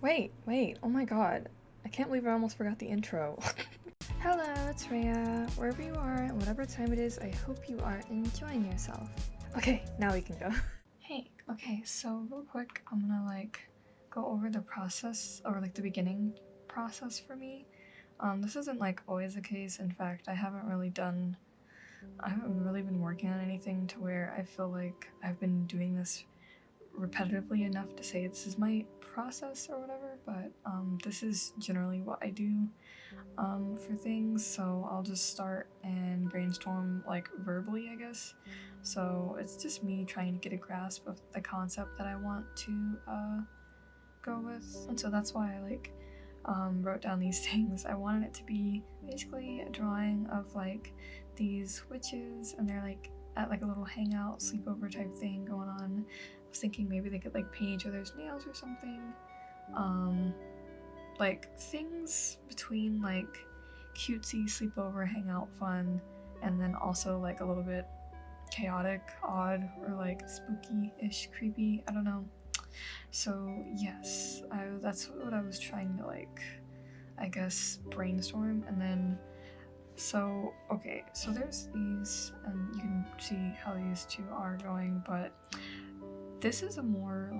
Wait, oh my god. I can't believe I almost forgot the intro. Hello, it's Rhea. Wherever you are, and whatever time it is, I hope you are enjoying yourself. Okay, now we can go. Hey, okay, so real quick, I'm gonna go over the process, or the beginning process for me. This isn't always the case. In fact, I haven't really been working on anything to where I feel like I've been doing this repetitively enough to say this is my process or whatever, but this is generally what I do for things, so I'll just start and brainstorm verbally, I guess. So it's just me trying to get a grasp of the concept that I want to go with, and so that's why I wrote down these things. I wanted it to be basically a drawing of these witches, and they're at a little hangout sleepover type thing going on. I was thinking maybe they could paint each other's nails or something. Things between cutesy sleepover hangout fun, and then also a little bit chaotic, odd, or spooky-ish, creepy, I don't know. So yes, that's what I was trying to I guess brainstorm. And then okay, so there's these, and you can see how these two are going, but this is a more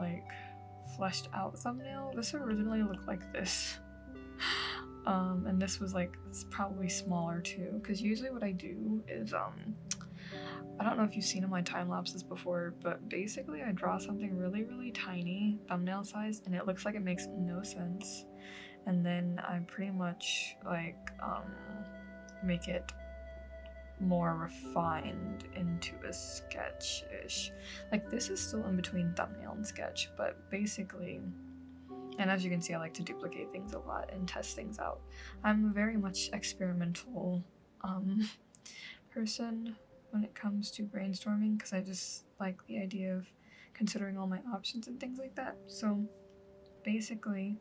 fleshed out thumbnail. This originally looked like this. And this was it's probably smaller too, because usually what I do is I don't know if you've seen in my time lapses before, but basically I draw something really tiny, thumbnail size, and it looks like it makes no sense, and then I pretty much make it more refined into a sketch-ish. This is still in between thumbnail and sketch, but basically, and as you can see, I like to duplicate things a lot and test things out. I'm a very much experimental person when it comes to brainstorming, because I just like the idea of considering all my options and things like that. So basically,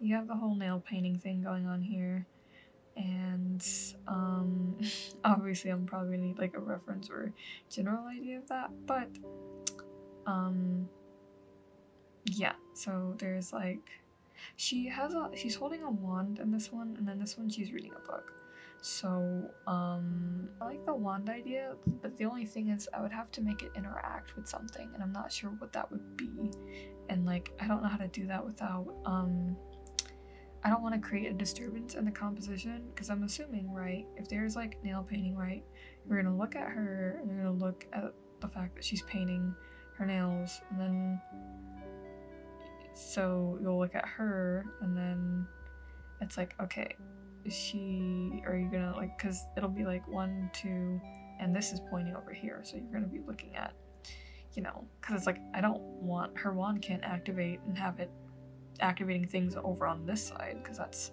you have the whole nail painting thing going on here, and obviously I'm probably gonna need a reference or general idea of that, but yeah, so there's she's holding a wand in this one, and then this one she's reading a book. So I like the wand idea, but the only thing is I would have to make it interact with something, and I'm not sure what that would be, and I don't know how to do that without I don't want to create a disturbance in the composition, because I'm assuming, right, if there's nail painting, right, you're gonna look at her and you're gonna look at the fact that she's painting her nails, and then so you'll look at her, and then it's okay, are you gonna because it'll be 1, 2, and this is pointing over here, so you're gonna be looking at, because it's I don't want her wand can't activate and have it activating things over on this side, because that's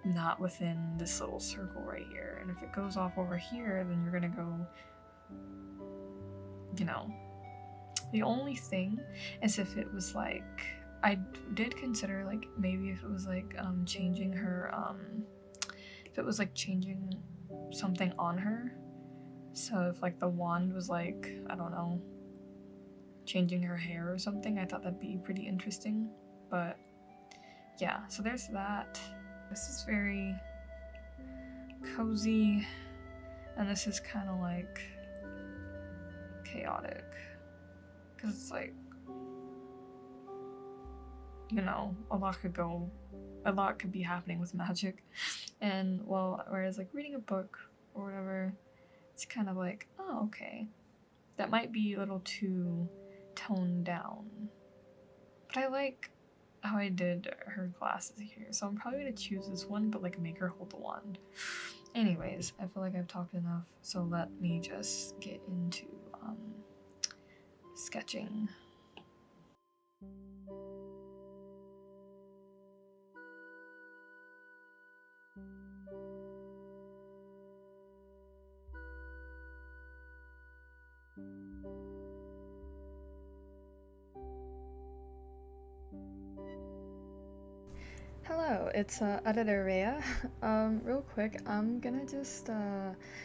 not within this little circle right here, and if it goes off over here, then you're gonna go, the only thing is if it was I did consider maybe if it was changing her if it was changing something on her, so if the wand was I don't know, changing her hair or something, I thought that'd be pretty interesting. But yeah, so there's that. This is very cozy, and this is kind of chaotic, because it's a lot could be happening with magic, and whereas reading a book or whatever, it's kind of oh, okay, that might be a little too toned down, but I like how I did her glasses here, so I'm probably gonna choose this one, but make her hold the wand. Anyways, I feel like I've talked enough, so let me just get into sketching. Hello, it's Editor Rhea. Real quick, I'm gonna just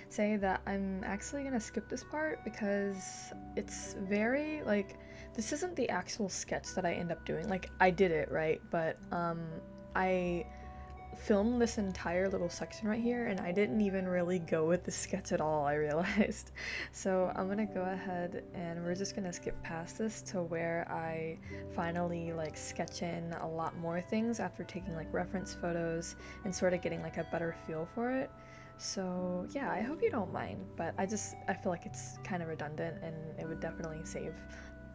say that I'm actually gonna skip this part because it's very like this isn't the actual sketch that I end up doing. Like I did it, right? But I filmed this entire little section right here and I didn't even really go with the sketch at all, I realized. So I'm gonna go ahead and we're just gonna skip past this to where I finally like sketch in a lot more things after taking like reference photos and sort of getting like a better feel for it. So yeah, I hope you don't mind, but I feel like it's kind of redundant and it would definitely save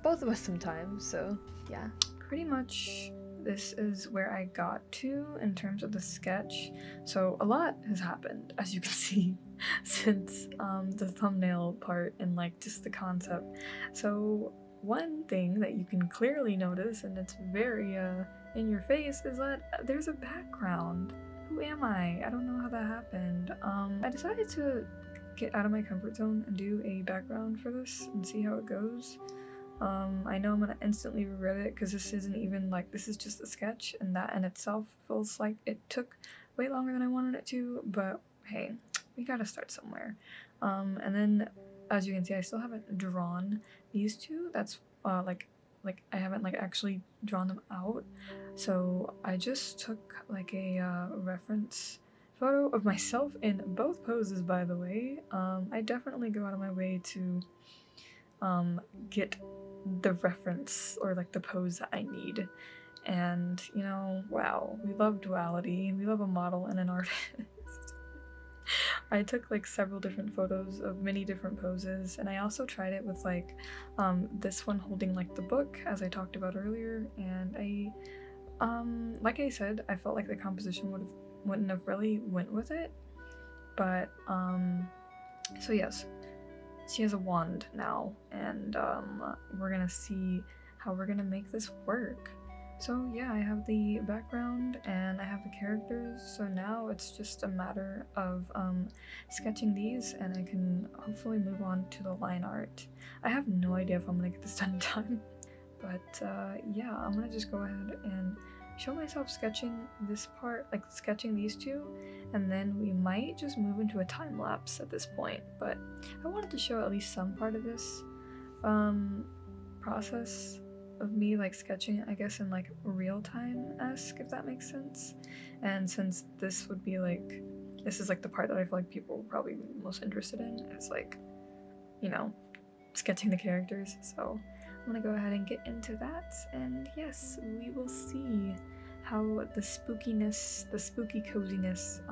both of us some time, so yeah. Pretty much this is where I got to in terms of the sketch. So a lot has happened, as you can see, since the thumbnail part and like just the concept. So one thing that you can clearly notice, and it's very in your face, is that there's a background. Who am I? I don't know how that happened. I decided to get out of my comfort zone and do a background for this and see how it goes. I know I'm gonna instantly regret it because this isn't even like, this is just a sketch and that in itself feels like it took way longer than I wanted it to, but hey, we gotta start somewhere. And then as you can see, I still haven't drawn these two. That's like I haven't like actually drawn them out. So I just took like a reference photo of myself in both poses, by the way. I definitely go out of my way to get the reference or like the pose that I need. And you know, wow, we love duality. We love a model and an artist. I took like several different photos of many different poses, and I also tried it with like this one holding like the book, as I talked about earlier, and I like I said, I felt like the composition wouldn't have really went with it. But so yes, she has a wand now, and we're gonna see how we're gonna make this work. So yeah, I have the background and I have the characters, so now it's just a matter of sketching these, and I can hopefully move on to the line art. I have no idea if I'm gonna get this done in time, but yeah, I'm gonna just go ahead and show myself sketching this part, like sketching these two, and then we might just move into a time lapse at this point. But I wanted to show at least some part of this process of me like sketching, I guess, in like real time-esque, if that makes sense. And since this would be like, this is like the part that I feel like people will probably be most interested in, is like, you know, sketching the characters. So I'm gonna go ahead and get into that, and yes, we will see how the spookiness, the spooky coziness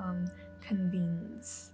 convenes.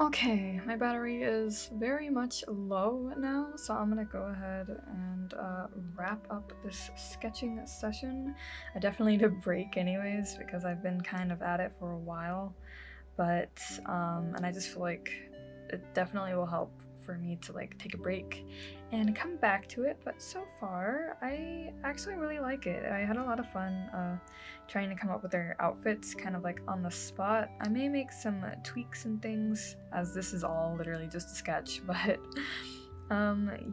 Okay, my battery is very much low now, so I'm gonna go ahead and wrap up this sketching session. I definitely need a break anyways because I've been kind of at it for a while, but and I just feel like it definitely will help for me to like take a break and come back to it, but so far I actually really like it. I had a lot of fun trying to come up with their outfits kind of like on the spot. I may make some tweaks and things, as this is all literally just a sketch, but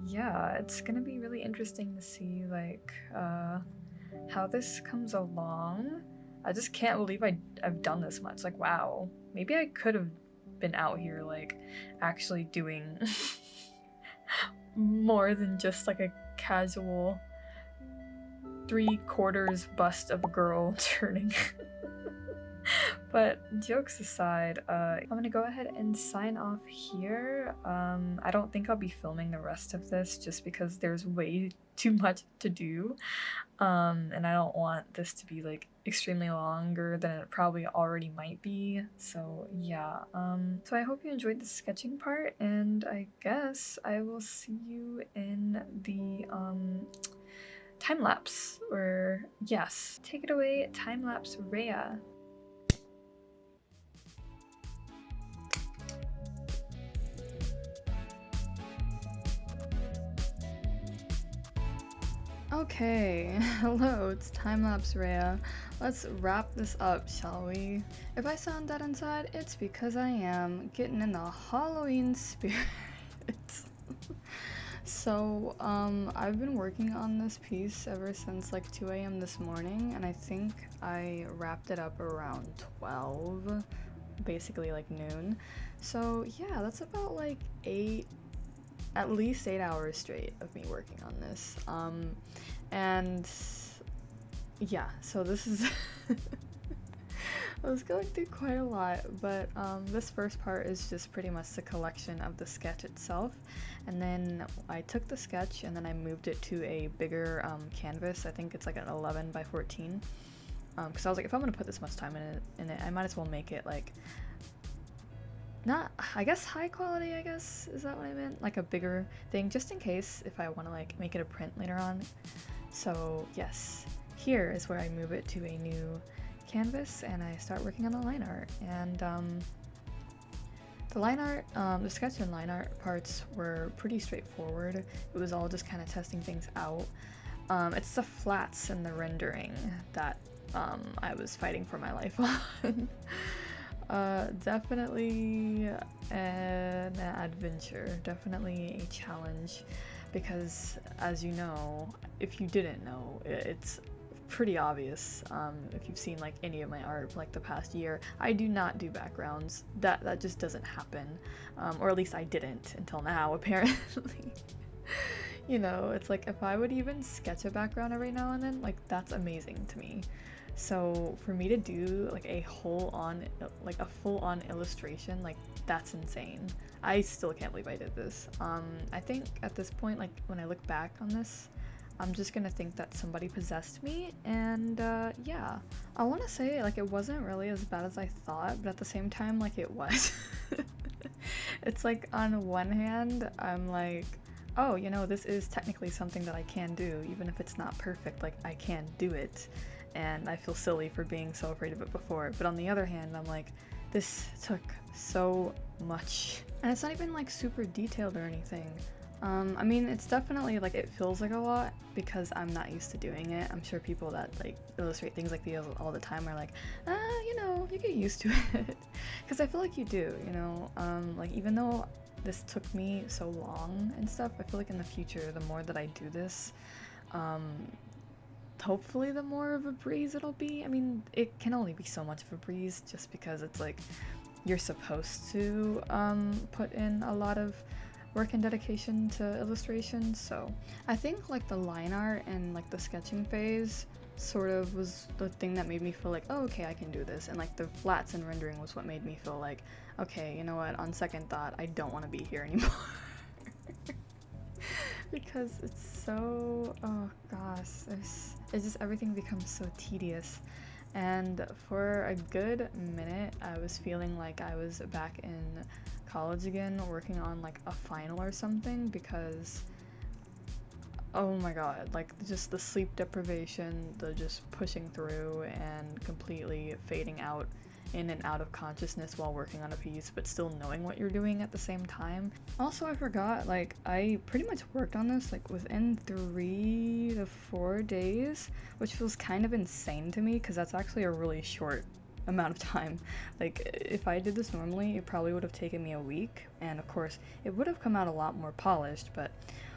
yeah, it's gonna be really interesting to see like how this comes along. I just can't believe I've done this much. Like, wow, maybe I could have been out here like actually doing more than just like a casual 3/4 bust of a girl turning. But jokes aside, I'm gonna go ahead and sign off here. I don't think I'll be filming the rest of this just because there's way too much to do, and I don't want this to be like extremely longer than it probably already might be. So yeah, so I hope you enjoyed the sketching part, and I guess I will see you in the time lapse, or yes, take it away, time lapse Rhea. Okay, hello, it's time-lapse Rhea. Let's wrap this up, shall we? If I sound dead inside, it's because I am getting in the Halloween spirit. So, I've been working on this piece ever since like 2 a.m. this morning, and I think I wrapped it up around 12, basically like noon. So yeah, that's about like at least 8 hours straight of me working on this. And yeah, so this is I was going through quite a lot, but this first part is just pretty much the collection of the sketch itself, and then I took the sketch and then I moved it to a bigger canvas. I think it's like an 11 by 14, because I was like, if I'm gonna put this much time in it, I might as well make it like not, I guess, high quality, I guess, is that what I meant? Like a bigger thing, just in case if I want to like make it a print later on. So yes, here is where I move it to a new canvas and I start working on the line art. And the line art, the sketch and line art parts were pretty straightforward. It was all just kind of testing things out. It's the flats and the rendering that I was fighting for my life on. Definitely an adventure, definitely a challenge, because as you know, if you didn't know, it's pretty obvious if you've seen like any of my art for like the past year, I do not do backgrounds. That just doesn't happen, or at least I didn't until now, apparently. You know, it's like if I would even sketch a background every now and then, like that's amazing to me. So for me to do like a full-on illustration, like that's insane. I still can't believe I did this. I think at this point, like when I look back on this, I'm just gonna think that somebody possessed me, and yeah. I wanna say like it wasn't really as bad as I thought, but at the same time like it was. It's like on one hand, I'm like, oh, you know, this is technically something that I can do, even if it's not perfect, like I can do it. And I feel silly for being so afraid of it before. But on the other hand, I'm like, this took so much. And it's not even like super detailed or anything. I mean, it's definitely like, it feels like a lot because I'm not used to doing it. I'm sure people that like illustrate things like these all the time are like, you know, you get used to it. Because I feel like you do, you know, like even though this took me so long and stuff, I feel like in the future, the more that I do this, hopefully the more of a breeze it'll be. I mean, it can only be so much of a breeze just because it's like you're supposed to put in a lot of work and dedication to illustration. So I think like the line art and like the sketching phase sort of was the thing that made me feel like, oh, okay, I can do this. And like the flats and rendering was what made me feel like, okay, you know what, on second thought, I don't want to be here anymore. Because it's so, oh gosh, it's just, everything becomes so tedious. And for a good minute, I was feeling like I was back in college again, working on like a final or something, because oh my god, like just the sleep deprivation, the just pushing through and completely fading out in and out of consciousness while working on a piece, but still knowing what you're doing at the same time. Also, I forgot, like, I pretty much worked on this like within 3 to 4 days, which feels kind of insane to me because that's actually a really short amount of time. Like, if I did this normally, it probably would have taken me a week, and of course it would have come out a lot more polished, but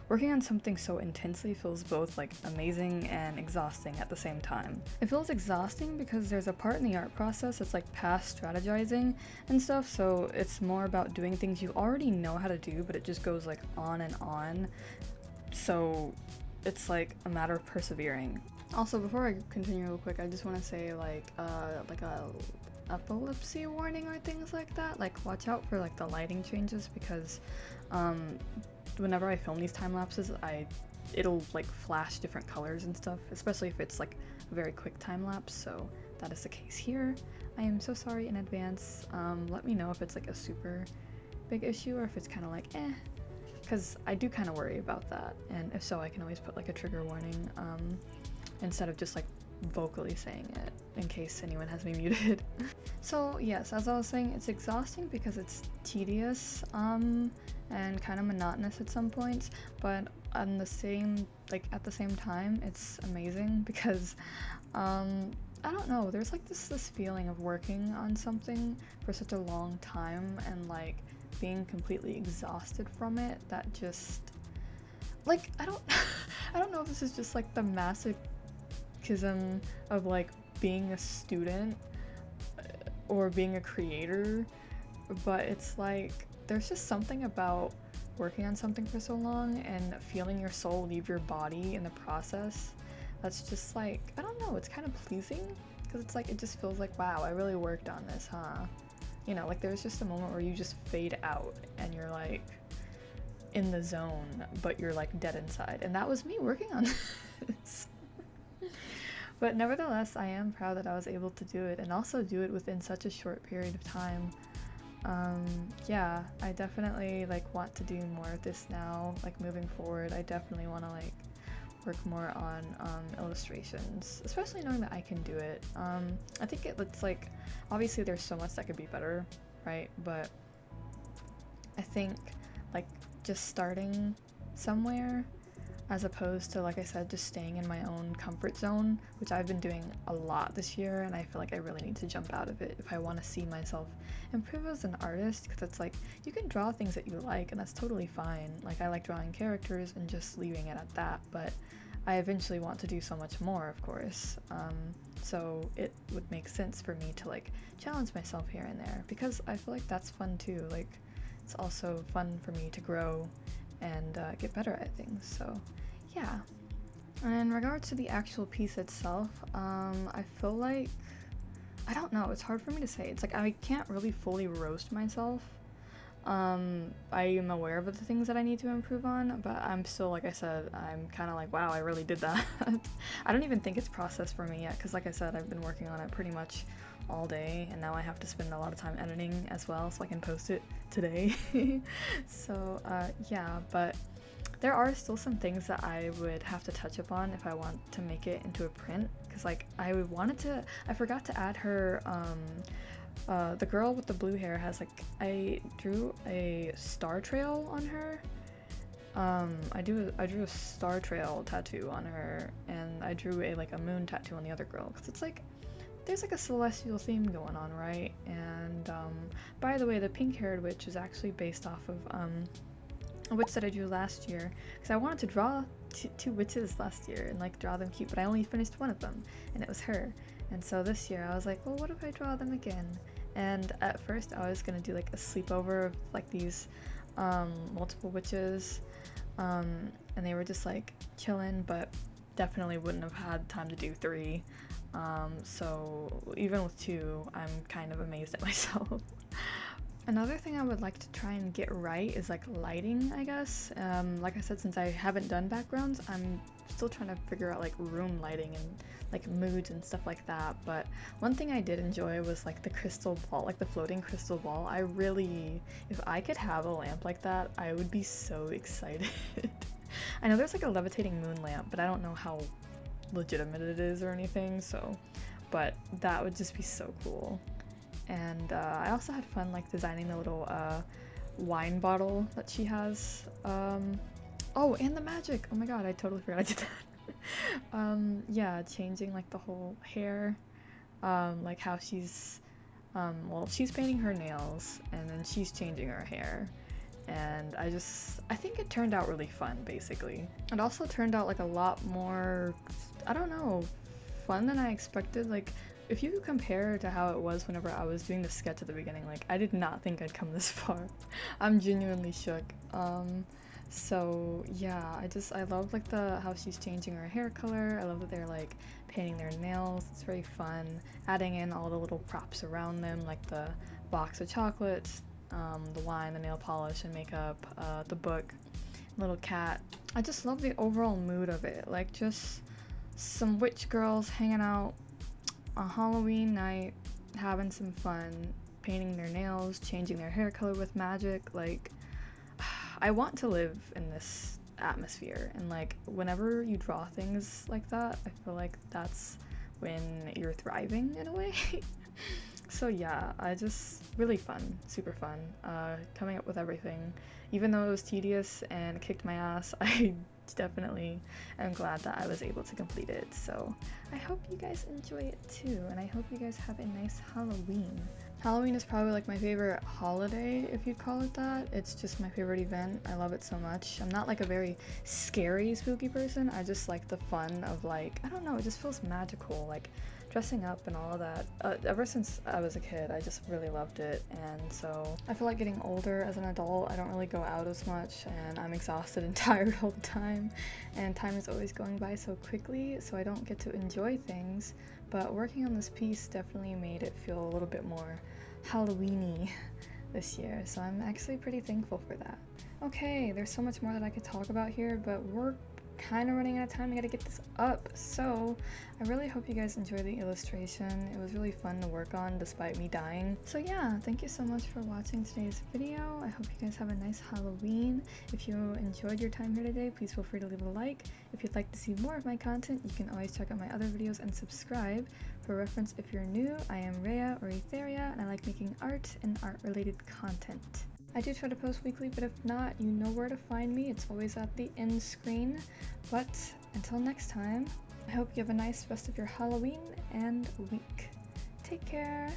working on something so intensely feels both like amazing and exhausting at the same time. It feels exhausting because there's a part in the art process that's like past strategizing and stuff, so it's more about doing things you already know how to do, but it just goes like on and on, so it's like a matter of persevering. Also, before I continue real quick, I just want to say like a epilepsy warning or things like that. Like, watch out for like the lighting changes because whenever I film these time lapses, it'll like flash different colors and stuff, especially if it's like a very quick time lapse. So that is the case here. I am so sorry in advance. Let me know if it's like a super big issue or if it's kind of like because I do kind of worry about that, and if so, I can always put like a trigger warning instead of just like vocally saying it in case anyone has me muted. So yes, as I was saying, it's exhausting because it's tedious and kind of monotonous at some points, but at the same time it's amazing because I don't know, there's like this feeling of working on something for such a long time and like being completely exhausted from it that just like I don't know if this is just like the masochism of like being a student or being a creator, but it's like there's just something about working on something for so long and feeling your soul leave your body in the process that's just like, I don't know, it's kind of pleasing because it's like it just feels like, wow, I really worked on this, huh? You know, like there's just a moment where you just fade out and you're like in the zone, but you're like dead inside, and that was me working on this. But nevertheless, I am proud that I was able to do it and also do it within such a short period of time. Yeah, I definitely like want to do more of this now, like moving forward. I definitely want to like work more on illustrations, especially knowing that I can do it. I think it's like, obviously there's so much that could be better, right? But I think like just starting somewhere as opposed to, like I said, just staying in my own comfort zone, which I've been doing a lot this year, and I feel like I really need to jump out of it if I want to see myself improve as an artist, because it's like, you can draw things that you like, and that's totally fine. Like, I like drawing characters and just leaving it at that, but I eventually want to do so much more, of course, so it would make sense for me to, like, challenge myself here and there, because I feel like that's fun too. Like, it's also fun for me to grow and get better at things, so yeah. And in regards to the actual piece itself, I feel like, I don't know, it's hard for me to say. It's like I can't really fully roast myself. I am aware of the things that I need to improve on, but I'm still, like I said, I'm kind of like, wow, I really did that. I don't even think it's processed for me yet, because like I said, I've been working on it pretty much all day, and now I have to spend a lot of time editing as well so I can post it today. So yeah, but there are still some things that I would have to touch upon if I want to make it into a print, because like I forgot to add her, the girl with the blue hair has like, I drew a star trail on her. I drew a star trail tattoo on her, and I drew a moon tattoo on the other girl, because it's like there's like a celestial theme going on, right? And by the way, the pink-haired witch is actually based off of a witch that I drew last year, because I wanted to draw two witches last year and like draw them cute, but I only finished one of them, and it was her. And so this year I was like, well, what if I draw them again? And at first I was gonna do like a sleepover of like these multiple witches, and they were just like chilling, but definitely wouldn't have had time to do 3. So even with 2, I'm kind of amazed at myself. Another thing I would like to try and get right is like lighting, I guess. Like I said, since I haven't done backgrounds, I'm still trying to figure out like room lighting and like moods and stuff like that. But one thing I did enjoy was like the crystal ball, like the floating crystal ball. If I could have a lamp like that, I would be so excited. I know there's like a levitating moon lamp, but I don't know how legitimate it is or anything, so, but that would just be so cool. And I also had fun like designing the little wine bottle that she has. Oh, and the magic! Oh my god, I totally forgot I did that. Yeah, changing like the whole hair, like how she's, well, she's painting her nails and then she's changing her hair. And I think it turned out really fun, basically. It also turned out like a lot more, I don't know, fun than I expected. Like, if you compare to how it was whenever I was doing the sketch at the beginning, like, I did not think I'd come this far. I'm genuinely shook. So yeah, I love like how she's changing her hair color. I love that they're like painting their nails. It's very fun. Adding in all the little props around them, like the box of chocolates, the wine, the nail polish and makeup, the book, little cat. I just love the overall mood of it. Like just some witch girls hanging out on Halloween night, having some fun, painting their nails, changing their hair color with magic. Like, I want to live in this atmosphere, and like whenever you draw things like that, I feel like that's when you're thriving in a way. So yeah, really fun, super fun, coming up with everything. Even though it was tedious and kicked my ass, I definitely am glad that I was able to complete it. So I hope you guys enjoy it too, and I hope you guys have a nice Halloween. Halloween is probably like my favorite holiday, if you'd call it that. It's just my favorite event. I love it so much. I'm not like a very scary, spooky person. I just like the fun of like, I don't know, it just feels magical, like dressing up and all of that. Ever since I was a kid, I just really loved it. And so I feel like getting older as an adult, I don't really go out as much and I'm exhausted and tired all the time. And time is always going by so quickly, so I don't get to enjoy things. But working on this piece definitely made it feel a little bit more Halloween-y this year, so I'm actually pretty thankful for that. Okay, there's so much more that I could talk about here, but we're kind of running out of time. I gotta get this up, so I really hope you guys enjoy the illustration. It was really fun to work on despite me dying. So yeah, thank you so much for watching today's video. I hope you guys have a nice Halloween. If you enjoyed your time here today, please feel free to leave a like. If you'd like to see more of my content, you can always check out my other videos and subscribe. For reference, if you're new, I am Rhea or Etheria, and I like making art and art-related content. I do try to post weekly, but if not, you know where to find me. It's always at the end screen. But until next time, I hope you have a nice rest of your Halloween and week. Take care!